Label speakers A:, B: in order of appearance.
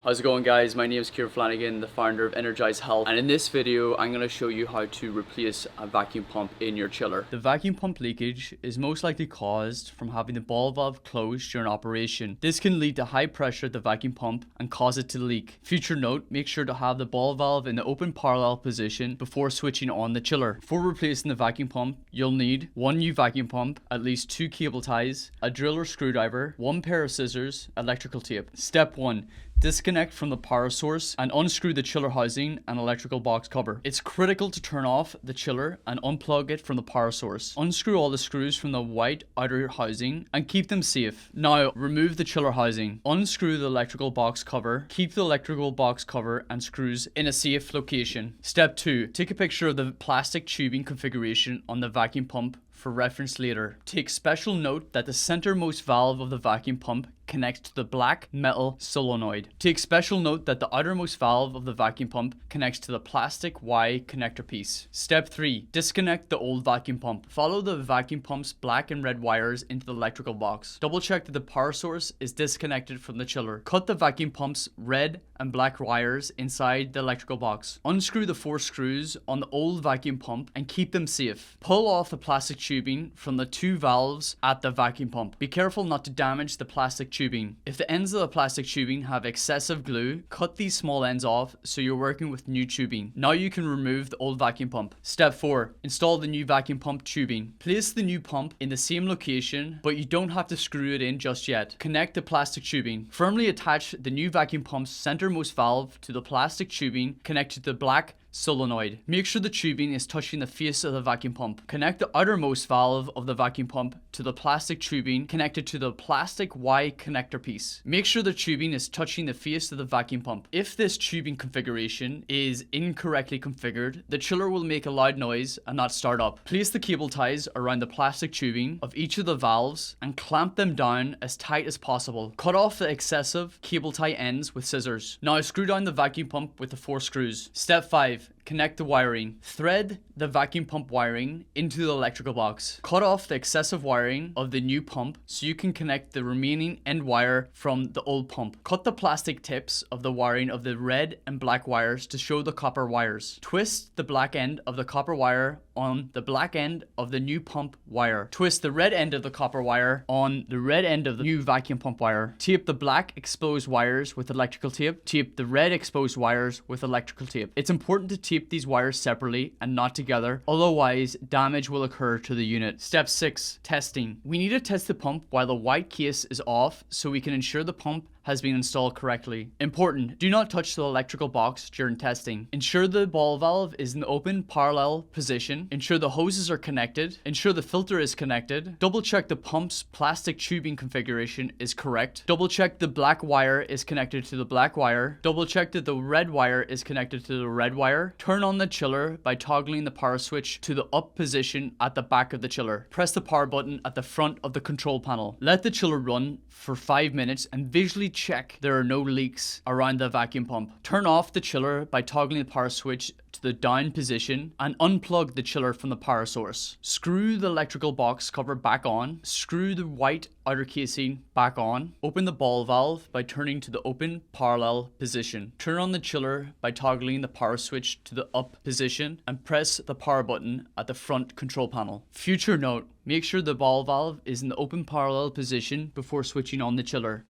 A: How's it going, guys? My name is Kieran Flanagan, the founder of Energize Health, and in this video I'm going to show you how to replace a vacuum pump in your chiller. The vacuum pump leakage is most likely caused from having the ball valve closed during operation. This can lead to high pressure at the vacuum pump and cause it to leak. Future note, make sure to have the ball valve in the open parallel position before switching on the chiller. For replacing the vacuum pump, you'll need one new vacuum pump, at least 2 cable ties, a drill or screwdriver, 1 pair of scissors, electrical tape. Step 1. Disconnect from the power source and unscrew the chiller housing and electrical box cover. It's critical to turn off the chiller and unplug it from the power source. Unscrew all the screws from the white outer housing and keep them safe. Now, remove the chiller housing. Unscrew the electrical box cover. Keep the electrical box cover and screws in a safe location. Step 2. Take a picture of the plastic tubing configuration on the vacuum pump for reference later. Take special note that the centermost valve of the vacuum pump connects to the black metal solenoid. Take special note that the outermost valve of the vacuum pump connects to the plastic Y connector piece. Step 3. Disconnect the old vacuum pump. Follow the vacuum pump's black and red wires into the electrical box. Double check that the power source is disconnected from the chiller. Cut the vacuum pump's red and black wires inside the electrical box. Unscrew the 4 screws on the old vacuum pump and keep them safe. Pull off the plastic tubing from the 2 valves at the vacuum pump. Be careful not to damage the plastic tubing. If the ends of the plastic tubing have excessive glue, cut these small ends off so you're working with new tubing. Now you can remove the old vacuum pump. Step 4. Install the new vacuum pump tubing. Place the new pump in the same location, but you don't have to screw it in just yet. Connect the plastic tubing. Firmly attach the new vacuum pump's centermost valve to the plastic tubing connected to the black solenoid. Make sure the tubing is touching the face of the vacuum pump. Connect the outermost valve of the vacuum pump to the plastic tubing connected to the plastic Y connector piece. Make sure the tubing is touching the face of the vacuum pump. If this tubing configuration is incorrectly configured, the chiller will make a loud noise and not start up. Place the cable ties around the plastic tubing of each of the valves and clamp them down as tight as possible. Cut off the excessive cable tie ends with scissors. Now screw down the vacuum pump with the 4 screws. Step 5. Connect the wiring. Thread the vacuum pump wiring into the electrical box. Cut off the excessive wiring of the new pump so you can connect the remaining end wire from the old pump. Cut the plastic tips of the wiring of the red and black wires to show the copper wires. Twist the black end of the copper wire on the black end of the new pump wire. Twist the red end of the copper wire on the red end of the new vacuum pump wire. Tape the black exposed wires with electrical tape. Tape the red exposed wires with electrical tape. It's important to tape these wires separately and not together, otherwise damage will occur to the unit. Step 6. Testing. We need to test the pump while the white case is off so we can ensure the pump has been installed correctly. Important, do not touch the electrical box during testing. Ensure the ball valve is in the open parallel position. Ensure the hoses are connected. Ensure the filter is connected. Double check the pump's plastic tubing configuration is correct. Double check the black wire is connected to the black wire. Double check that the red wire is connected to the red wire. Turn on the chiller by toggling the power switch to the up position at the back of the chiller. Press the power button at the front of the control panel. Let the chiller run for 5 minutes and visually check there are no leaks around the vacuum pump. Turn off the chiller by toggling the power switch to the down position and unplug the chiller from the power source. Screw the electrical box cover back on. Screw the white outer casing back on. Open the ball valve by turning to the open parallel position. Turn on the chiller by toggling the power switch to the up position and press the power button at the front control panel. Future note, make sure the ball valve is in the open parallel position before switching on the chiller.